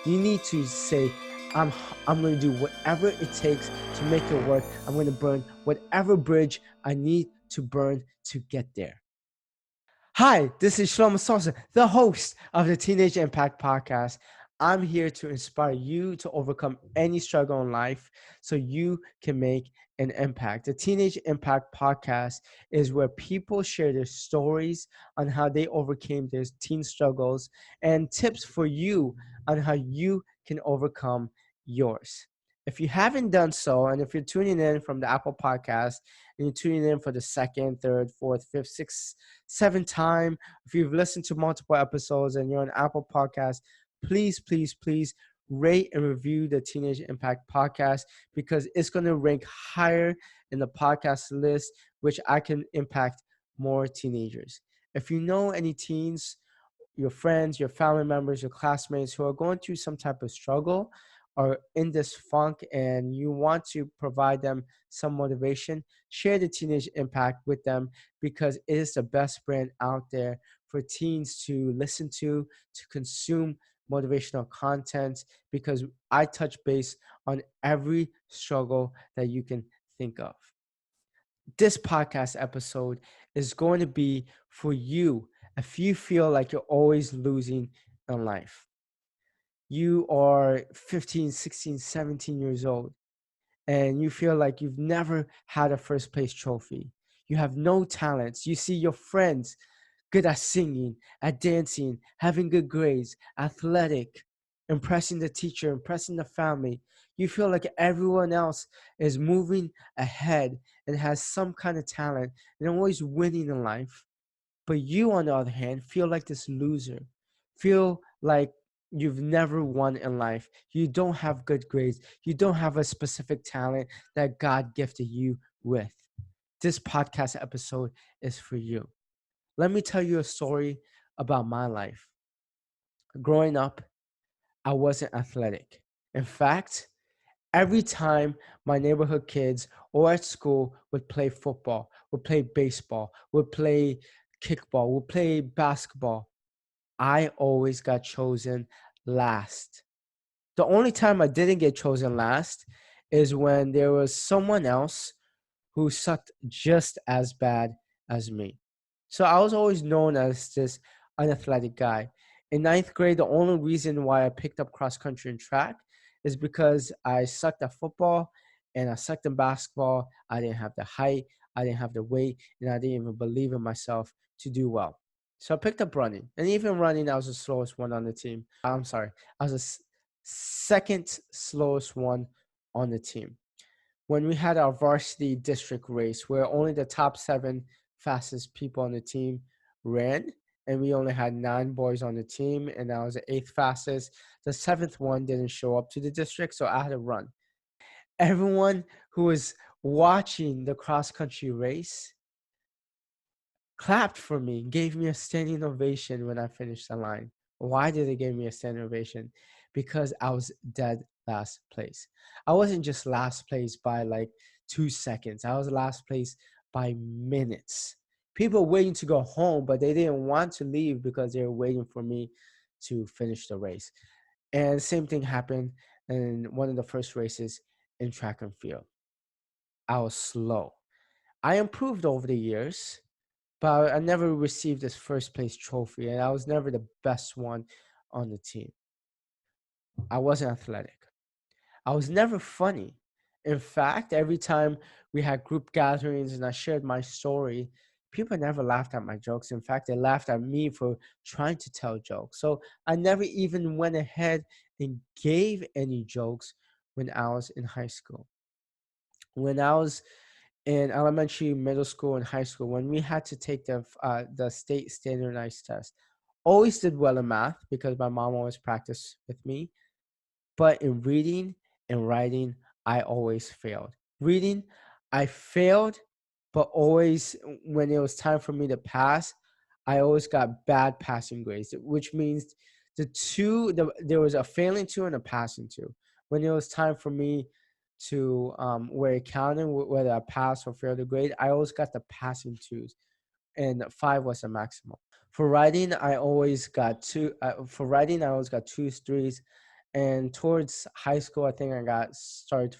You need to say, I'm, I'm going to do whatever it takes to make it work. I'm going to burn whatever bridge I need to burn to get there. Hi, this is Shelomo Solson, the host of the Teenage Impact Podcast. I'm here to inspire you to overcome any struggle in life so you can make an impact. The Teenage Impact Podcast is where people share their stories on how they overcame their teen struggles and tips for you on how you can overcome yours. If you haven't done so, and if you're tuning in from the Apple Podcast and you're tuning in for the second, third, fourth, fifth, sixth, seventh time, if you've listened to multiple episodes and you're on Apple Podcast, please, please, please rate and review the Teenage Impact Podcast because it's going to rank higher in the podcast list, which I can impact more teenagers. If you know any teens, your friends, your family members, your classmates who are going through some type of struggle or in this funk and you want to provide them some motivation, share the Teenage Impact with them because it is the best brand out there for teens to listen to consume motivational content because I touch base on every struggle that you can think of. This podcast episode is going to be for you if you feel like you're always losing in life. You are 15, 16, 17 years old and you feel like you've never had a first place trophy. You have no talents. You see your friends good at singing, at dancing, having good grades, athletic, impressing the teacher, impressing the family. You feel like everyone else is moving ahead and has some kind of talent and always winning in life. But you, on the other hand, feel like this loser, feel like you've never won in life. You don't have good grades. You don't have a specific talent that God gifted you with. This podcast episode is for you. Let me tell you a story about my life. Growing up, I wasn't athletic. In fact, every time my neighborhood kids or at school would play football, would play baseball, would play kickball, would play basketball, I always got chosen last. The only time I didn't get chosen last is when there was someone else who sucked just as bad as me. So I was always known as this unathletic guy. In ninth grade, the only reason why I picked up cross country and track is because I sucked at football and I sucked in basketball. I didn't have the height, I didn't have the weight, and I didn't even believe in myself to do well. So I picked up running. And even running, I was the slowest one on the team. I'm sorry, I was the second slowest one on the team. When we had our varsity district race where only the top 7 fastest people on the team ran, and we only had 9 boys on the team, and I was the 8th fastest. The 7th one didn't show up to the district, so I had to run. Everyone who was watching the cross country race clapped for me, gave me a standing ovation when I finished the line. Why did they give me a standing ovation? Because I was dead last place. I wasn't just last place by like 2 seconds. I was last place by minutes. People waiting to go home, but they didn't want to leave because they were waiting for me to finish the race. And same thing happened in one of the first races in track and field. I was slow. I improved over the years, but I never received this first place trophy, and I was never the best one on the team. I wasn't athletic. I was never funny. In fact, every time we had group gatherings and I shared my story, people never laughed at my jokes. In fact, they laughed at me for trying to tell jokes. So I never even went ahead and gave any jokes when I was in high school. When I was in elementary, middle school, and high school, when we had to take the state standardized test, always did well in math because my mom always practiced with me. But in reading and writing, I always failed. Reading, I failed, but always when it was time for me to pass, I always got bad passing grades, which means there was a failing two and a passing two. When it was time for me to where it counted whether I passed or failed the grade, I always got the passing twos, and 5 was the maximum. For writing, I always got twos, threes, And towards high school, I think I got started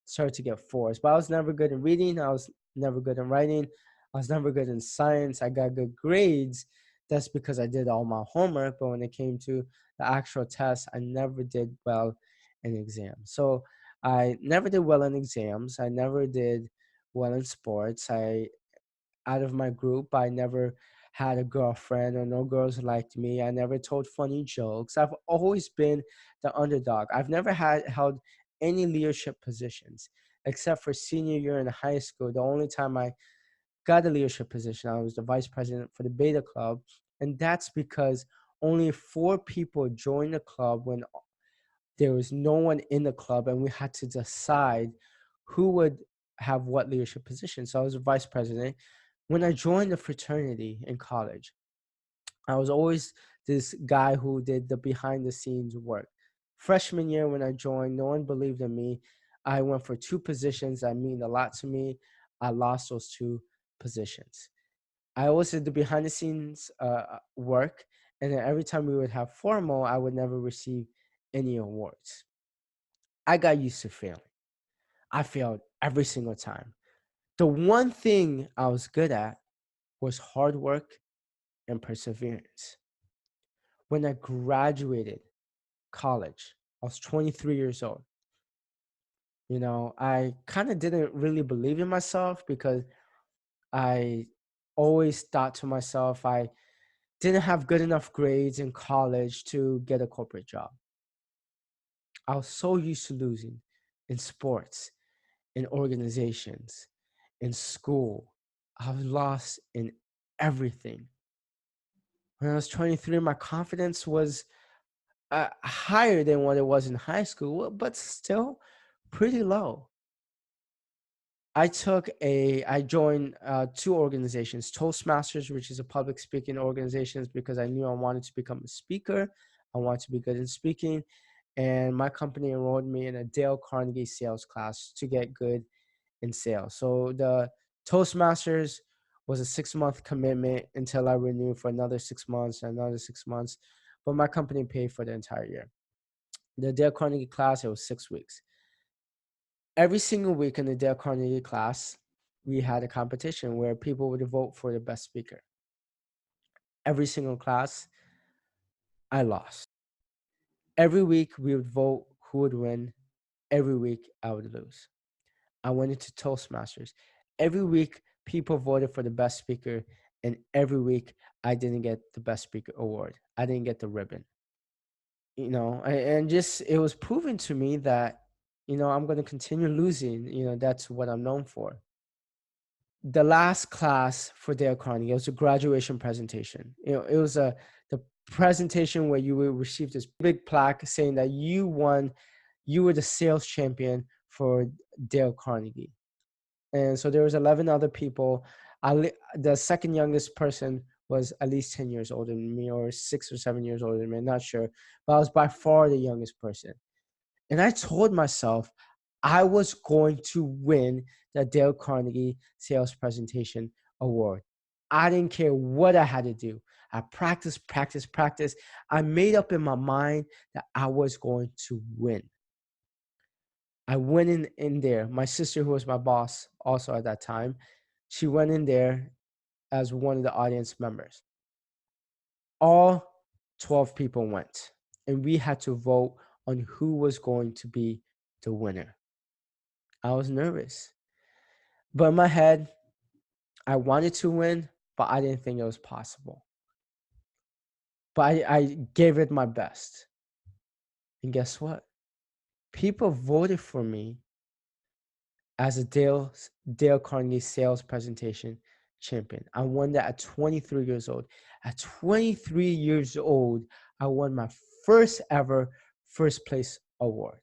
to get fours. But I was never good in reading. I was never good in writing. I was never good in science. I got good grades. That's because I did all my homework. But when it came to the actual test, I never did well in exams. So I never did well in exams. I never did well in sports. Out of my group, I never had a girlfriend or no girls liked me. I never told funny jokes. I've always been the underdog. I've never held any leadership positions except for senior year in high school. The only time I got a leadership position, I was the vice president for the Beta Club. And that's because only 4 people joined the club when there was no one in the club, and we had to decide who would have what leadership position. So I was a vice president. When I joined the fraternity in college, I was always this guy who did the behind the scenes work. Freshman year, when I joined, no one believed in me. I went for 2 positions that mean a lot to me. I lost those 2 positions. I always did the behind the scenes work. And then every time we would have formal, I would never receive any awards. I got used to failing. I failed every single time. The one thing I was good at was hard work and perseverance. When I graduated college, I was 23 years old. I kind of didn't really believe in myself because I always thought to myself I didn't have good enough grades in college to get a corporate job. I was so used to losing in sports, in organizations, in school. I was lost in everything. When I was 23, my confidence was higher than what it was in high school, but still pretty low. I joined 2 organizations, Toastmasters, which is a public speaking organization, because I knew I wanted to become a speaker. I wanted to be good in speaking. And my company enrolled me in a Dale Carnegie sales class to get good in sales. So the Toastmasters was a 6-month commitment until I renewed for another 6 months and another 6 months. But my company paid for the entire year. The Dale Carnegie class, it was 6 weeks. Every single week in the Dale Carnegie class, we had a competition where people would vote for the best speaker. Every single class, I lost. Every week, we would vote who would win. Every week, I would lose. I went into Toastmasters. Every week, people voted for the best speaker, and every week, I didn't get the best speaker award. I didn't get the ribbon. And just it was proven to me that, I'm going to continue losing. That's what I'm known for. The last class for Dale Carnegie, it was a graduation presentation. It was the presentation where you will receive this big plaque saying that you were the sales champion for Dale Carnegie. And so there was 11 other people. The second youngest person was at least 10 years older than me, or 6 or 7 years older than me, I'm not sure. But I was by far the youngest person. And I told myself I was going to win the Dale Carnegie Sales Presentation Award. I didn't care what I had to do. I practiced. I made up in my mind that I was going to win. I went in there. My sister, who was my boss also at that time, she went in there as one of the audience members. All 12 people went, and we had to vote on who was going to be the winner. I was nervous. But in my head, I wanted to win, but I didn't think it was possible. But I gave it my best. And guess what? People voted for me as a Dale Carnegie sales presentation champion. I won that at 23 years old. At 23 years old, I won my first ever first place award.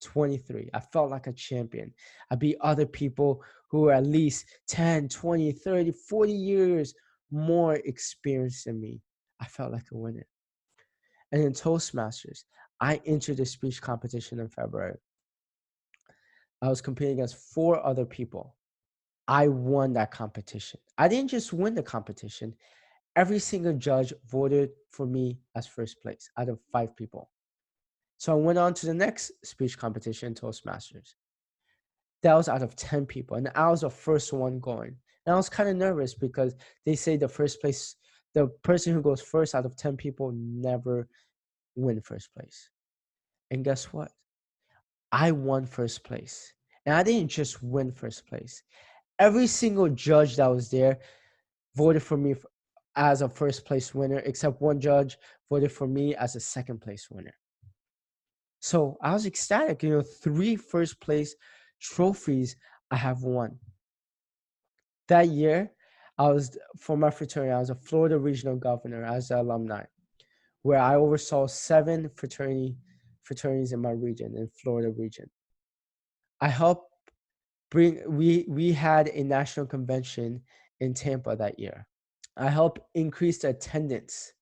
23. I felt like a champion. I beat other people who were at least 10, 20, 30, 40 years more experienced than me. I felt like a winner. And in Toastmasters, I entered the speech competition in February. I was competing against 4 other people. I won that competition. I didn't just win the competition. Every single judge voted for me as first place out of 5 people. So I went on to the next speech competition, Toastmasters. That was out of 10 people, and I was the first one going. And I was kind of nervous because they say the person who goes first out of 10 people never win first place. And guess what? I won first place. And I didn't just win first place. Every single judge that was there voted for me as a first place winner, except one judge voted for me as a second place winner. So I was ecstatic. 3 first place trophies I have won. That year, for my fraternity, I was a Florida regional governor as an alumni, where I oversaw 7 fraternities in my region, in Florida region. I helped we had a national convention in Tampa that year. I helped increase the attendance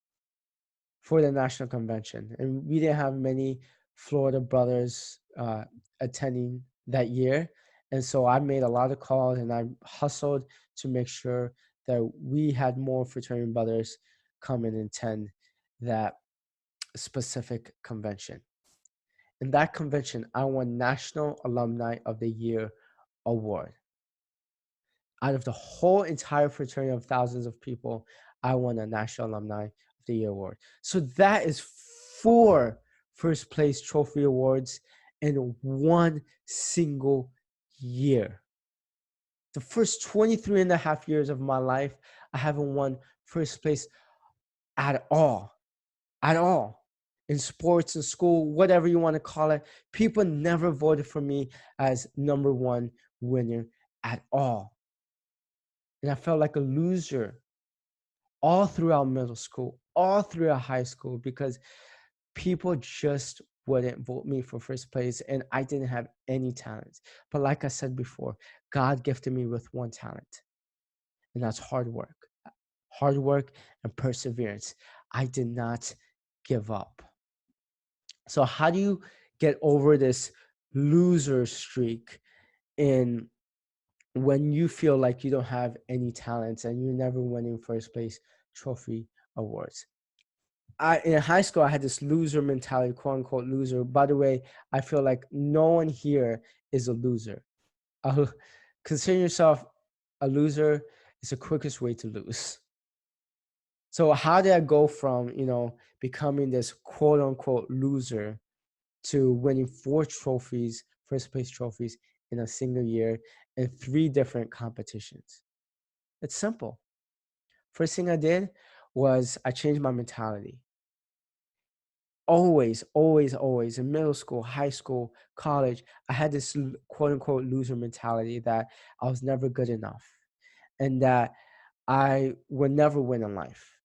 for the national convention, and we didn't have many Florida brothers attending that year. And so I made a lot of calls and I hustled to make sure that we had more fraternity brothers come and attend that specific convention. In that convention, I won National Alumni of the Year award. Out of the whole entire fraternity of thousands of people, I won a National Alumni of the Year award. So that is 4 first place trophy awards in one single year. The first 23 and a half years of my life, I haven't won first place at all. At all. In sports, in school, whatever you want to call it, people never voted for me as number 1 winner at all. And I felt like a loser all throughout middle school, all throughout high school, because people just wouldn't vote me for first place and I didn't have any talent. But like I said before, God gifted me with one talent, and that's hard work. Hard work and perseverance. I did not give up. So how do you get over this loser streak in when you feel like you don't have any talents and you're never winning first place trophy awards? In high school, I had this loser mentality, quote unquote loser. By the way, I feel like no one here is a loser. Consider yourself a loser is the quickest way to lose. So how did I go from, becoming this quote unquote loser to winning 4 trophies, first place trophies in a single year in 3 different competitions? It's simple. First thing I did was I changed my mentality. Always, always, always in middle school, high school, college, I had this quote unquote loser mentality that I was never good enough and that I would never win in life.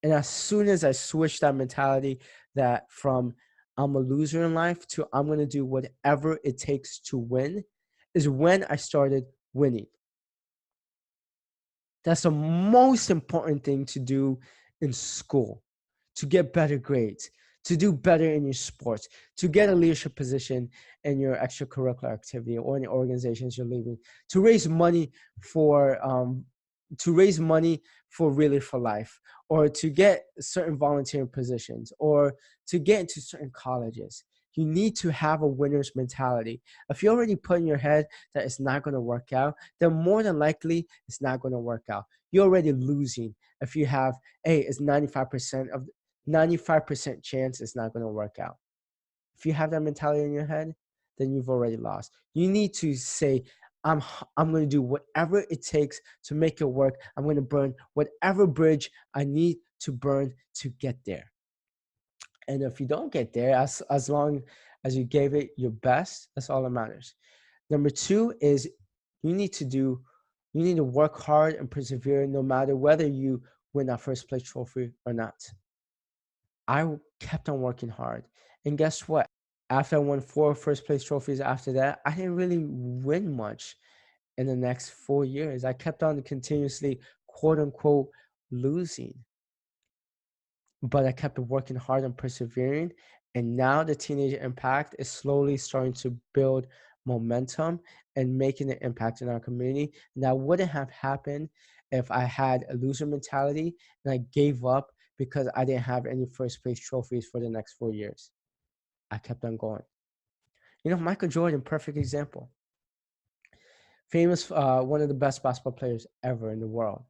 And as soon as I switched that mentality, that from I'm a loser in life to I'm going to do whatever it takes to win, is when I started winning. That's the most important thing to do in school, to get better grades, to do better in your sports, to get a leadership position in your extracurricular activity or in the organizations you're leaving, to raise money for Really for Life, or to get certain volunteering positions, or to get into certain colleges. You need to have a winner's mentality. If you already put in your head that it's not going to work out, then more than likely it's not going to work out. You're already losing if you have, hey, it's 95% chance it's not going to work out. If you have that mentality in your head, then you've already lost. You need to say, I'm going to do whatever it takes to make it work. I'm going to burn whatever bridge I need to burn to get there. And if you don't get there, as long as you gave it your best, that's all that matters. Number 2 is you need to work hard and persevere no matter whether you win that first place trophy or not. I kept on working hard. And guess what? After I won 4 first place trophies after that, I didn't really win much in the next 4 years. I kept on continuously, quote unquote, losing. But I kept working hard and persevering. And now the Teenage Impact is slowly starting to build momentum and making an impact in our community. And that wouldn't have happened if I had a loser mentality and I gave up because I didn't have any first place trophies for the next 4 years. I kept on going. Michael Jordan, perfect example. Famous, one of the best basketball players ever in the world.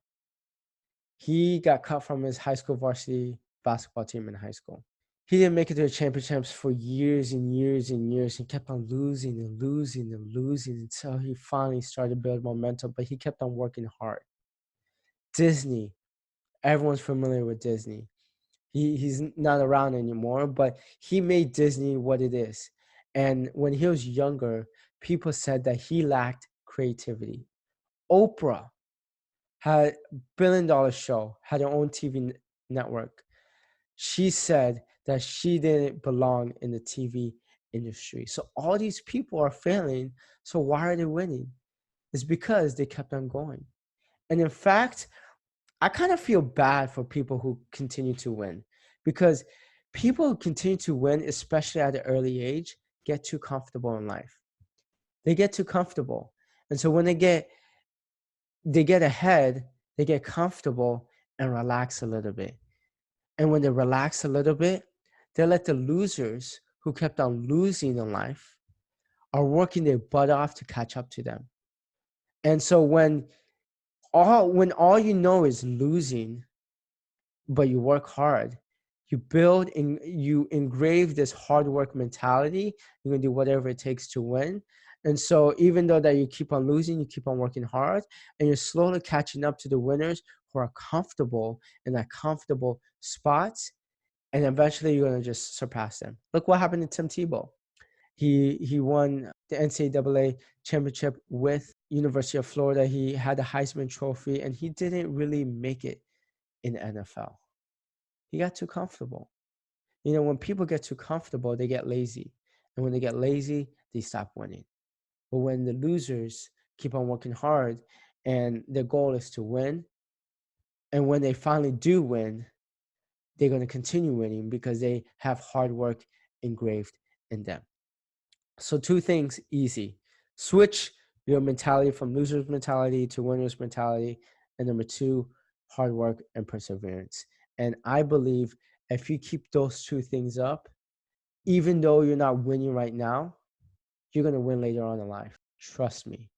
He got cut from his high school varsity basketball team in high school. He didn't make it to the championships for years and years and years. He kept on losing and losing and losing until he finally started to build momentum, but he kept on working hard. Disney, everyone's familiar with Disney. He's not around anymore, but he made Disney what it is. And when he was younger, people said that he lacked creativity. Oprah had $1 billion show, had her own TV network. She said that she didn't belong in the TV industry. So all these people are failing. So why are they winning? It's because they kept on going. And in fact, I kind of feel bad for people who continue to win, because people who continue to win, especially at an early age, get too comfortable in life. They get too comfortable. And so when they get ahead, they get comfortable and relax a little bit. And when they relax a little bit, they let the losers who kept on losing in life are working their butt off to catch up to them. And so when all you know is losing, but you work hard, you build and you engrave this hard work mentality. You're gonna do whatever it takes to win. And so even though that you keep on losing, you keep on working hard, and you're slowly catching up to the winners who are comfortable in that comfortable spots, and eventually you're gonna just surpass them. Look what happened to Tim Tebow. He won the NCAA championship with University of Florida. He had the Heisman Trophy, and he didn't really make it in the NFL. He got too comfortable. When people get too comfortable, they get lazy. And when they get lazy, they stop winning. But when the losers keep on working hard and their goal is to win, and when they finally do win, they're going to continue winning because they have hard work engraved in them. So 2 things, easy. Switch your mentality from loser's mentality to winner's mentality. And number 2, hard work and perseverance. And I believe if you keep those 2 things up, even though you're not winning right now, you're going to win later on in life. Trust me.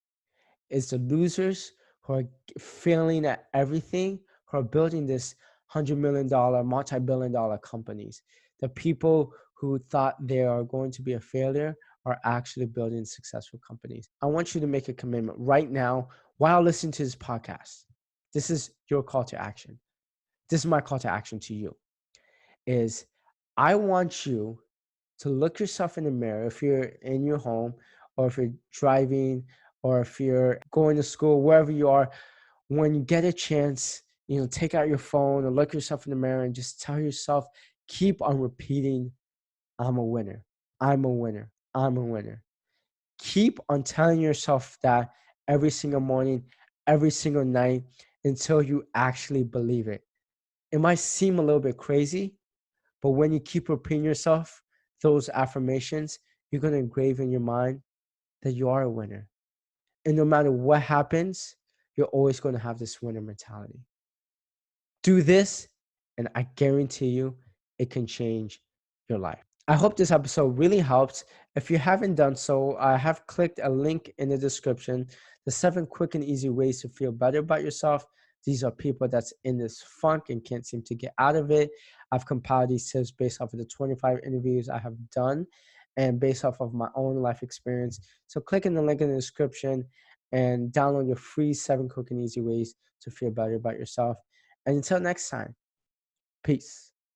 It's the losers who are failing at everything, who are building this $100 million, multi-billion dollar companies. The people who thought they are going to be a failure are actually building successful companies. I want you to make a commitment right now while listening to this podcast. This is your call to action. This is my call to action to you. Is I want you to look yourself in the mirror if you're in your home, or if you're driving, or if you're going to school, wherever you are. When you get a chance, take out your phone and look yourself in the mirror and just tell yourself, keep on repeating, I'm a winner. I'm a winner. I'm a winner. Keep on telling yourself that every single morning, every single night, until you actually believe it. It might seem a little bit crazy, but when you keep repeating yourself those affirmations, you're going to engrave in your mind that you are a winner. And no matter what happens, you're always going to have this winner mentality. Do this, and I guarantee you it can change your life. I hope this episode really helped. If you haven't done so, I have clicked a link in the description, the 7 quick and easy ways to feel better about yourself. These are people that's in this funk and can't seem to get out of it. I've compiled these tips based off of the 25 interviews I have done and based off of my own life experience. So click in the link in the description and download your free 7 quick and easy ways to feel better about yourself. And until next time, peace.